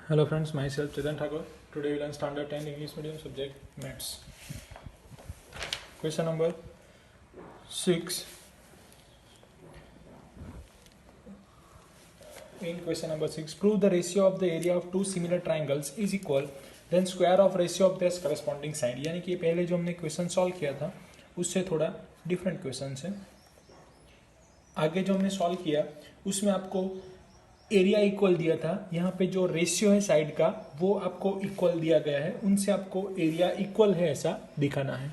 Hello friends, myself Chetan Thakur. Today we learn standard 10 English medium subject maths. Question number 6. In question number 6, prove the ratio of the area of two similar triangles is equal, then square of ratio of their corresponding side. यानी कि पहले जो हमने question solve किया था उससे थोड़ा different question है. आगे जो हमने सॉल्व किया उसमें आपको एरिया इक्वल दिया था, यहाँ पे जो रेशियो है साइड का वो आपको इक्वल दिया गया है, उनसे आपको एरिया इक्वल है ऐसा दिखाना है.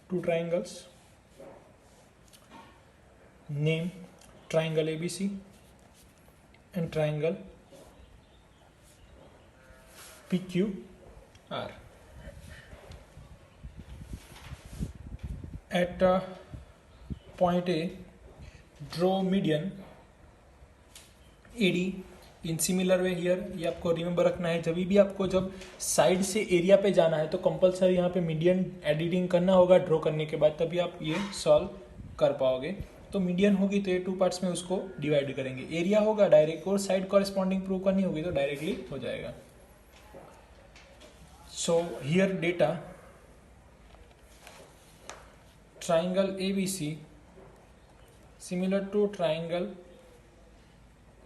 Two triangles, name triangle ABC and triangle PQR. At point A, draw median AD in similar way here. ये आपको रिमेंबर रखना है, जब भी आपको जब साइड से एरिया पे जाना है तो कंपलसरी यहाँ पे मीडियन एडिटिंग करना होगा ड्रॉ करने के बाद, तभी आप ये सॉल्व कर पाओगे. तो मीडियन होगी तो ये टू पार्ट्स में उसको डिवाइड करेंगे. एरिया होगा डायरेक्ट और साइड कॉरेस्पॉन्डिंग प्रूव करनी होगी तो डायरेक्टली हो जाएगा. So here data triangle ABC similar to triangle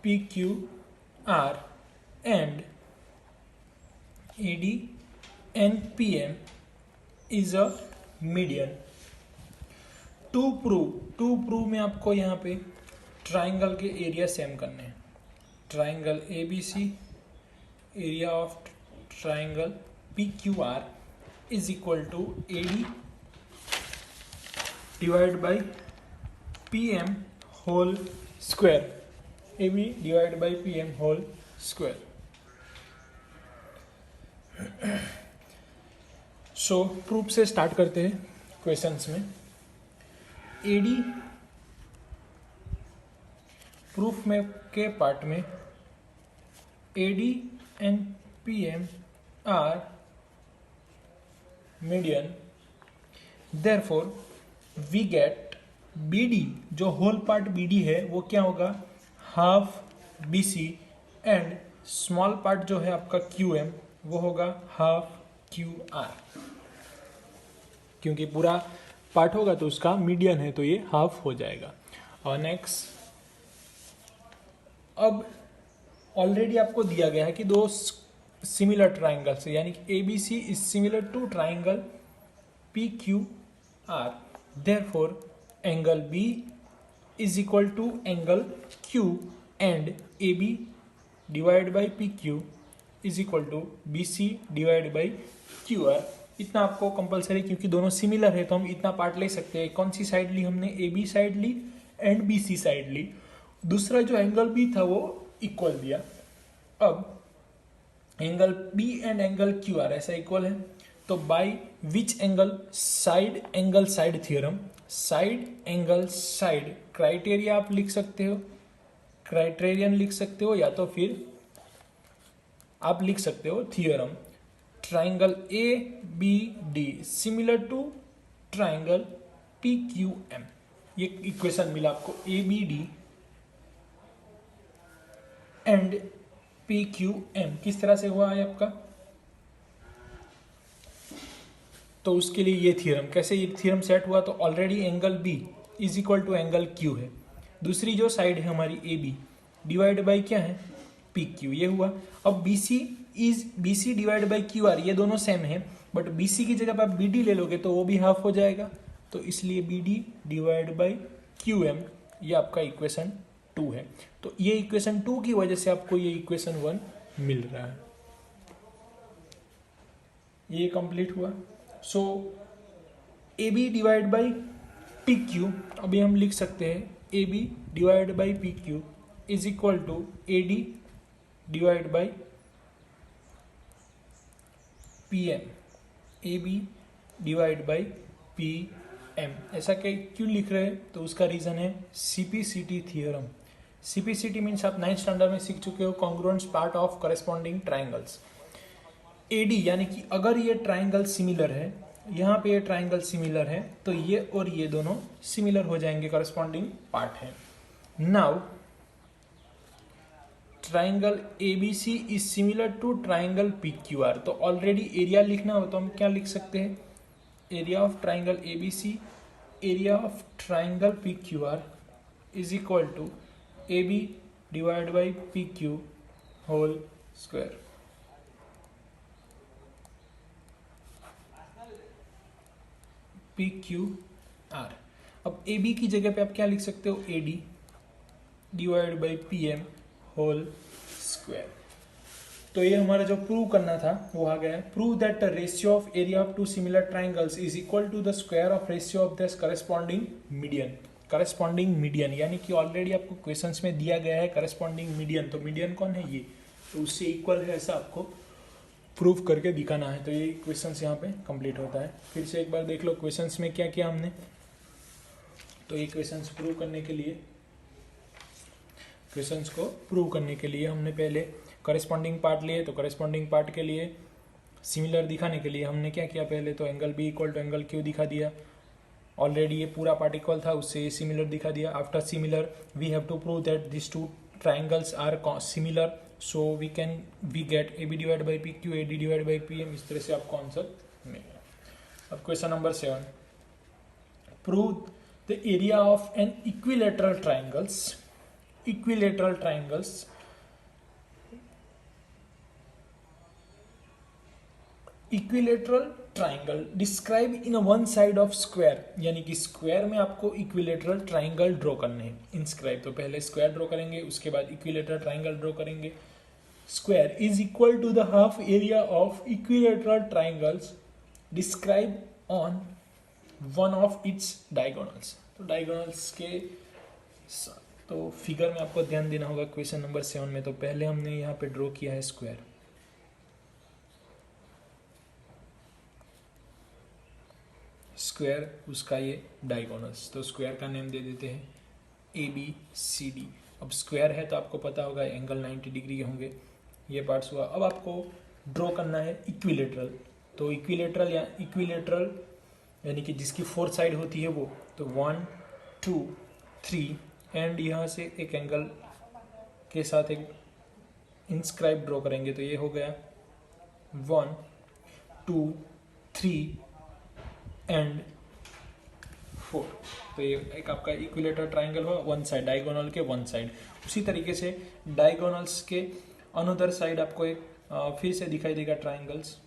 PQR and AD and PM is a median. To prove में आपको यहाँ पे ट्राइंगल के एरिया सेम करने हैं. Triangle ABC area of triangle PQR is equal to AD divide by PM whole square. AB divide by PM whole square. So proof से start करते हैं क्वेश्चंस में. AD प्रूफ में के पार्ट में AD and PM are median, therefore we get BD, जो whole part BD है वो क्या होगा, half BC and small part जो है आपका QM वो होगा हाफ QR. क्योंकि पूरा पार्ट होगा तो उसका मीडियन है तो ये हाफ हो जाएगा. और नेक्स्ट, अब ऑलरेडी आपको दिया गया है कि दो सिमिलर ट्राइंगल्स है, यानी कि ABC is similar to triangle PQR. Therefore, angle B is equal to angle Q and AB divided by PQ is equal to BC divided by QR. इतना आपको कंपलसरी, क्योंकि दोनों सिमिलर है तो हम इतना पार्ट ले सकते हैं. कौन सी साइड ली हमने, AB साइड ली एंड BC साइड ली. दूसरा जो एंगल B था वो इक्वल दिया. अब angle B and angle QR ऐसा इक्वल है तो by which angle, side angle side theorem. Side angle side criteria आप लिख सकते हो, क्राइटेरियन लिख सकते हो, या तो फिर आप लिख सकते हो theorem. Triangle ABD similar to triangle PQM. ये इक्वेशन मिला आपको. ABD एंड PQM किस तरह से हुआ है आपका, तो उसके लिए ये थ्योरम, कैसे ये थ्योरम सेट हुआ, तो already angle B is equal to angle Q है. दूसरी जो साइड है हमारी AB डिवाइड बाई क्या है PQ, ये हुआ. अब BC डिवाइड बाई QR, ये दोनों सेम है बट BC की जगह पर आप BD ले लोगे तो वो भी हाफ हो जाएगा, तो इसलिए BD डिवाइड बाई QM ये आपका इक्वेशन 2 है. तो ये इक्वेशन 2 की वजह से आपको ये इक्वेशन 1 मिल रहा है. ये कंप्लीट हुआ. So AB divide by PQ, अभी हम लिख सकते हैं AB divide by PQ is equal to AD divide by PM. AB divide by PM ऐसा क्यों लिख रहे हैं, तो उसका रीजन है CPCT थ्योरम. CPCT मीन्स आप 9th स्टैंडर्ड में सीख चुके हो, congruence part of corresponding triangles. AD यानी कि अगर ये ट्राइंगल सिमिलर है यहाँ पे ये ट्राइंगल सिमिलर है, तो ये और ये दोनों सिमिलर हो जाएंगे, करस्पॉन्डिंग पार्ट है. Now triangle ABC is similar to triangle PQR. तो ऑलरेडी एरिया लिखना हो तो हम क्या लिख सकते हैं, area of triangle ABC, area of triangle PQR is equal to AB divide by PQ whole square. PQR. अब AB की जगह पे आप क्या लिख सकते हो, AD divide by PM whole square. तो ये हमारा जो प्रूव करना था वो आ गया है. Prove that the ratio of area of two similar triangles is equal to the square of ratio of this corresponding median. Corresponding median यानी कि ऑलरेडी आपको क्वेश्चंस में दिया गया है करस्पॉन्डिंग मीडियन, तो मीडियन कौन है, ये, तो उससे इक्वल है, ऐसा आपको प्रूव करके दिखाना है. तो ये क्वेश्चंस यहाँ पे कंप्लीट होता है. फिर से एक बार देख लो क्वेश्चंस में क्या किया हमने. तो ये क्वेश्चंस प्रूव करने के लिए, क्वेश्चंस को प्रूव करने के लिए हमने पहले करस्पॉन्डिंग पार्ट लिए. तो करस्पॉन्डिंग पार्ट के लिए सिमिलर दिखाने के लिए हमने क्या किया, पहले तो angle B equal to angle Q दिखा दिया. ऑलरेडी ये पूरा पार्ट इक्वल था, उससे ये सिमिलर दिखा दिया. After similar we have to prove that this two triangles are similar, so we get AB divide by PQ, AD divide by PM. इस तरह से आपको आंसर मिलेगा. अब question number 7, prove the area of an equilateral triangles. Equilateral triangles equilateral triangle describe in one side of square, यानी कि square में आपको इक्विलेटरल ट्राइंगल ड्रॉ करने हैं. इंस्क्राइब, तो पहले स्क्वायर ड्रॉ करेंगे, उसके बाद इक्विलेटरल ट्राइंगल ड्रॉ करेंगे. Square is equal to the half area of equilateral triangles describe on one of its diagonals. तो डायगोनल्स के तो फिगर में आपको ध्यान देना होगा क्वेश्चन नंबर 7 में. तो पहले हमने यहाँ पे ड्रॉ किया है स्क्वायर, स्क्वायर उसका ये डायगोनल्स. तो स्क्वायर का नेम दे देते हैं ABCD. अब स्क्वायर है तो आपको पता होगा एंगल 90 डिग्री के होंगे. ये पार्ट्स हुआ. अब आपको ड्रॉ करना है इक्विलेटरल. तो इक्विलेटरल यानी कि जिसकी 4 साइड होती है वो, तो 1 2 3 एंड यहाँ से एक एंगल के साथ एक इंस्क्राइब ड्रॉ करेंगे. तो ये हो गया 1 2 3 एंड 4. तो ये एक आपका इक्विलेटर ट्राइंगल हुआ, वन साइड डायगोनल के वन साइड. उसी तरीके से डायगोनल्स के अनदर साइड आपको एक फिर से दिखाई देगा ट्राइंगल्स.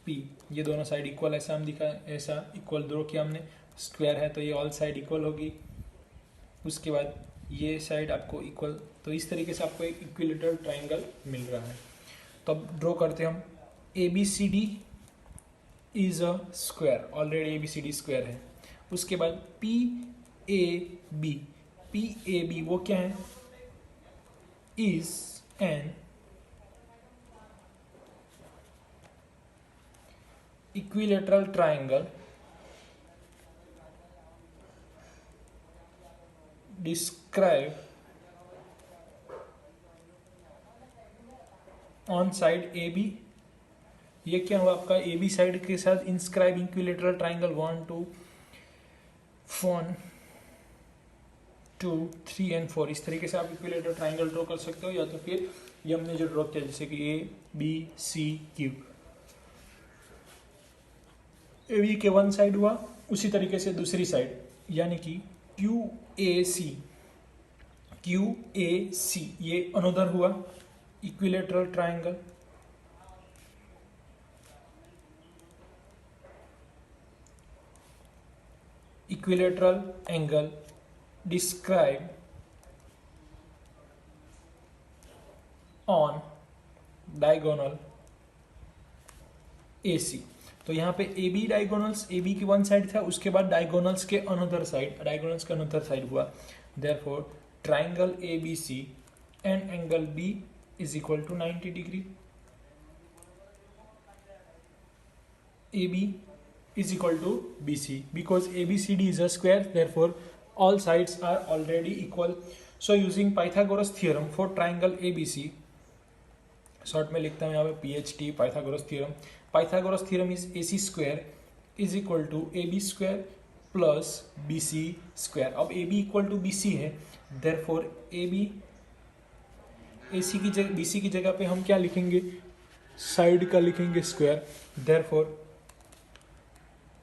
P, ये दोनों साइड इक्वल, ऐसा हम दिखा, ऐसा इक्वल ड्रॉ किया हमने. स्क्वायर है तो ये ऑल साइड इक्वल होगी. उसके बाद ये साइड आपको इक्वल. तो इस तरीके से आपको एक इक्विलेटरल ट्राइंगल मिल रहा है. तो अब ड्रॉ करते हम. ABCD is a square, already ABCD square है. उसके बाद PAB वो क्या है, is an equilateral triangle describe on side AB. ये क्या हुआ आपका, AB साइड के साथ इंस्क्राइब इक्विलेटरल ट्राइंगल 1 2 1 2 3 एंड 4. इस तरीके से आप इक्विलेटरल ट्राइंगल ड्रॉ कर सकते हो. या तो फिर ये हमने जो ड्रॉ किया जैसे कि ABCQ, AB के वन साइड हुआ, उसी तरीके से दूसरी साइड यानी कि QAC ये अनदर हुआ equilateral triangle. Equilateral angle describe on diagonal AC. तो यहाँ पे AB डायगोनल्स, AB की वन साइड था, उसके बाद डायगोनल्स के अनदर साइड हुआ. Therefore triangle ABC and angle B is equal to 90 degree. AB is equal to BC. Because ABCD is a square, therefore all sides are already equal. So using Pythagoras theorem for triangle ABC, short में लिखता हूँ यहाँ पे PHT, Pythagoras theorem. Pythagoras theorem is AC square is equal to AB square plus BC square. अब AB equal to BC है, therefore AB AC की जगह BC की जगह पे हम क्या लिखेंगे, साइड का लिखेंगे स्क्वायर, देयरफॉर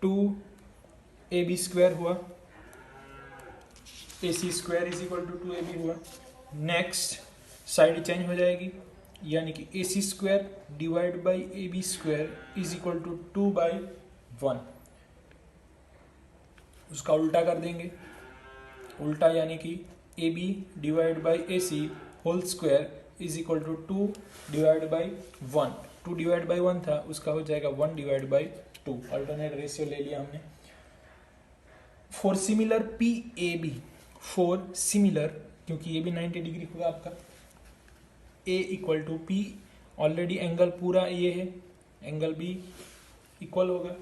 2AB स्क्वायर हुआ, AC square is equal to 2AB हुआ. नेक्स्ट साइड चेंज हो जाएगी, यानी कि AC square divide by AB square is equal to 2/1. उसका उल्टा कर देंगे, उल्टा यानी कि AB divide by AC whole square is equal to 2 divide by 1. 2 divide by 1 था, उसका हो जाएगा 1 डिवाइड बाई 2. अल्टरनेट रेशियो ले लिया हमने. For similar PAB, for similar, क्योंकि ये भी 90 डिग्री होगा आपका, A equal to P, already angle पूरा ये है, एंगल B इक्वल होगा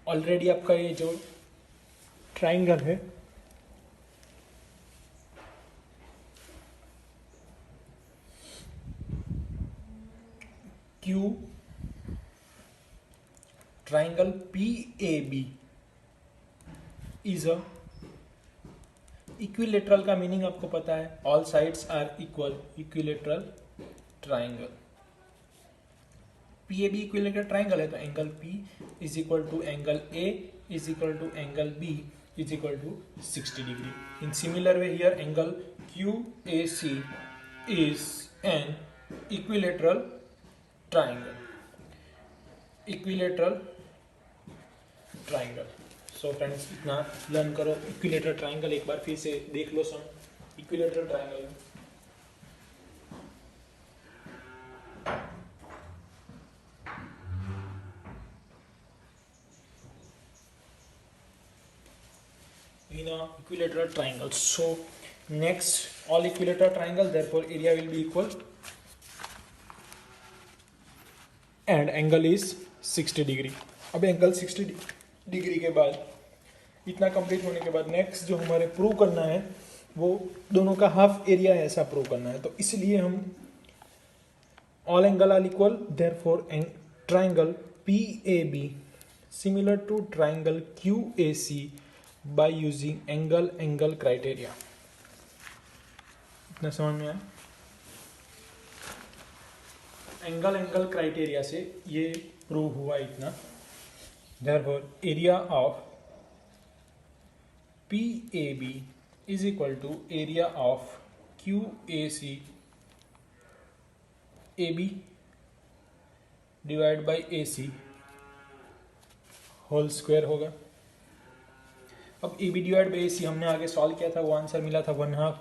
ऑलरेडी आपका ये जो ट्राइंगल है Q, triangle PAB is a equilateral. का मीनिंग आपको पता है, all sides are equal, equilateral triangle. PAB equilateral triangle है, तो angle P is equal to angle A is equal to angle B is equal to 60 degree. In similar way here angle QAC is an equilateral triangle, equilateral triangle. So friends इतना learn करो. Equilateral triangle एक बार फिर से देख लो सम. Equilateral triangle in a equilateral triangle. So next, all equilateral triangle, therefore area will be equal and angle is 60 degree. अब एंगल 60 डिग्री के बाद, इतना कंप्लीट होने के बाद नेक्स्ट जो हमारे प्रूव करना है वो दोनों का हाफ एरिया है, ऐसा प्रूव करना है. तो इसलिए हम all angle are equal, therefore triangle PAB similar to triangle QAC by using angle criteria. इतना समझ में आया? एंगल क्राइटेरिया से ये प्रूव हुआ इतना. therefore area of PAB is equal to area of QAC AB divide by AC whole square होगा. अब AB डिवाइड बाई AC हमने आगे सॉल्व किया था, वो आंसर मिला था 1/2,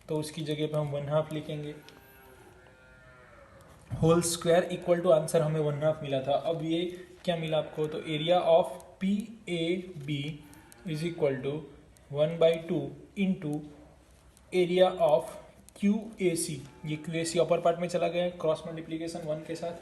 तो उसकी जगह पे हम 1/2 लिखेंगे. Whole square equal to answer हमें 1/2 मिला था. अब ये क्या मिला आपको, तो area of PAB is equal to 1/2 into area of QAC. ये QAC अपर पार्ट में चला गया क्रॉस मल्टीप्लीकेशन 1 के साथ,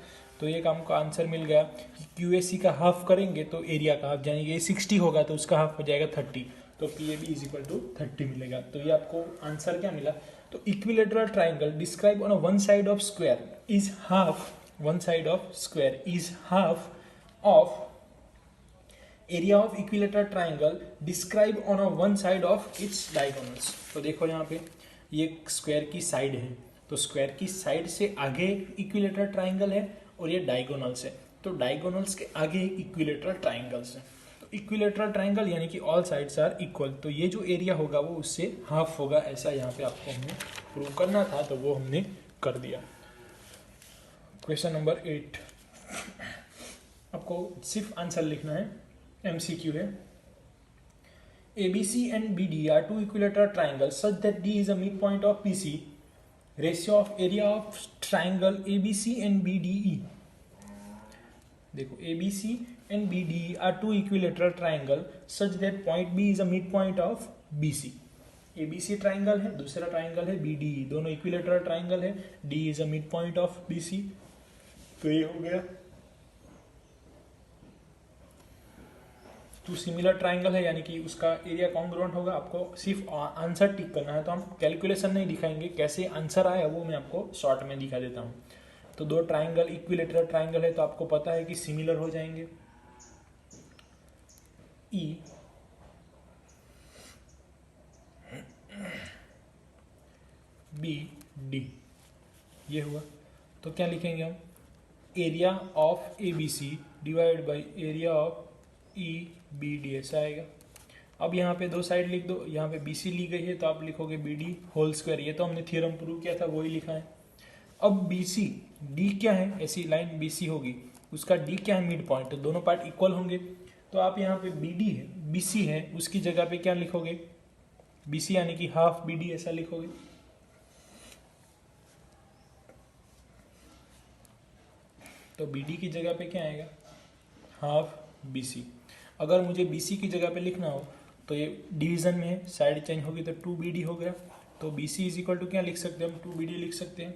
तो ये काम का आंसर मिल गया कि QAC का हाफ करेंगे तो एरिया का हाफ, यानी कि 60 होगा तो उसका हाफ हो जाएगा 30, तो PAB इज इक्वल टू 30 मिलेगा. तो ये आपको आंसर क्या मिला, तो equilateral triangle describe on one side of square is half, one side of square is half of area of equilateral triangle describe on a one side of its diagonals. तो देखो यहाँ पे ये स्क्वायर की side है, तो square की side से आगे इक्विलेटरल ट्राइंगल है और ये डायगोनल्स है, तो डायगोनल्स के आगे इक्विलेटरल ट्राइंगल्स है. तो इक्विलेटरल ट्राइंगल यानी कि ऑल साइड्स आर इक्वल, तो ये जो एरिया होगा वो उससे हाफ होगा, ऐसा यहाँ पे आपको हमें प्रूव करना था, तो वो हमने कर दिया. क्वेश्चन नंबर 8 आपको सिर्फ आंसर लिखना है, MCQ है. ABC and BD are two equilateral triangles such that D is a midpoint of PC. Ratio of area of triangle ABC and BDE. देखो ABC and BDE are two equilateral triangle such that point B is a midpoint of BC. ABC triangle है, दूसरा triangle है BDE, दोनों equilateral triangle है, D is a midpoint of BC. तो ये हो गया. टू सिमिलर ट्राइंगल है यानी कि उसका एरिया कॉन्ग्रुएंट होगा। आपको सिर्फ आंसर टिक करना है, तो हम कैलकुलेशन नहीं दिखाएंगे, कैसे आंसर आया वो मैं आपको शॉर्ट में दिखा देता हूँ। तो दो ट्राइंगल इक्विलेटरल ट्राइंगल है तो आपको पता है कि सिमिलर हो जाएंगे। ई बी डी ये हुआ, तो क्या लिखेंगे हम, area of A B C divide by area of E B D ऐसा आएगा। अब यहाँ पे दो साइड लिख दो, यहाँ पे बी सी ली गई है तो आप लिखोगे बी डी होल स्क्वायर, ये तो हमने थ्योरम प्रूव किया था वही लिखा है। अब बी सी डी क्या है, ऐसी लाइन बी सी होगी उसका डी क्या है, मिड पॉइंट, तो दोनों पार्ट इक्वल होंगे। तो आप यहाँ पे बी डी है बी सी है उसकी जगह पे क्या लिखोगे, बी सी यानी कि हाफ बी डी ऐसा लिखोगे। तो बी डी की जगह पे क्या आएगा, हाफ बी सी। अगर मुझे बी सी की जगह पे लिखना हो तो ये डिवीजन में है, साइड चेंज होगी तो टू बी डी हो गया। तो B C is equal to क्या लिख सकते हैं हम, टू बी डी लिख सकते हैं।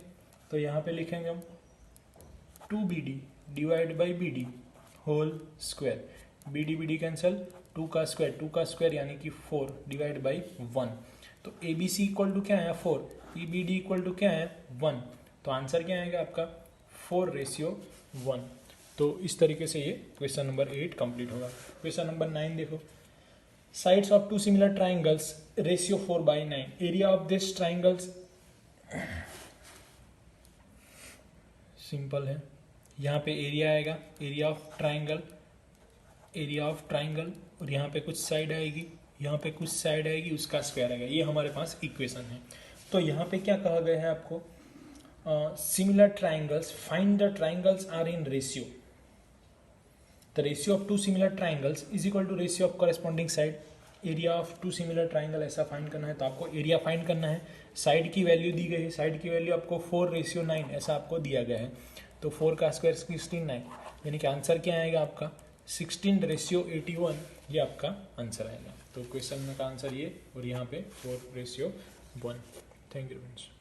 तो यहाँ पे लिखेंगे हम two B D divide by B D whole square, B D cancel, two का स्क्वायर यानी कि 4 डिवाइड बाई 1। तो A B C equal to क्या है 4, E B D equal to क्या है 1। तो आंसर क्या आएगा आपका 4:1। तो इस तरीके से ये क्वेश्चन नंबर 8 कंप्लीट होगा। क्वेश्चन नंबर 9 देखो, sides of two similar triangles ratio 4/9, area of this triangles, simple है, यहाँ पे एरिया आएगा, एरिया ऑफ ट्राइंगल, और यहाँ पे कुछ साइड आएगी, यहाँ पे कुछ साइड आएगी, उसका स्क्वायर आएगा। ये हमारे पास इक्वेशन है। तो यहाँ पे क्या कहा गया है आपको, similar triangles, find the triangles are in ratio. The ratio of two similar triangles is equal to ratio of corresponding side. Area of two similar triangle ऐसा फाइंड करना है, तो आपको एरिया फाइंड करना है। साइड की वैल्यू दी गई है, साइड की वैल्यू आपको 4:9 ऐसा आपको दिया गया है। तो 4 का स्क्वायर 16/9 यानी कि आंसर क्या आएगा आपका 16:81, ये आपका आंसर आएगा। तो क्वेश्चन का आंसर ये, और यहाँ पे 4:1। Thank you friends.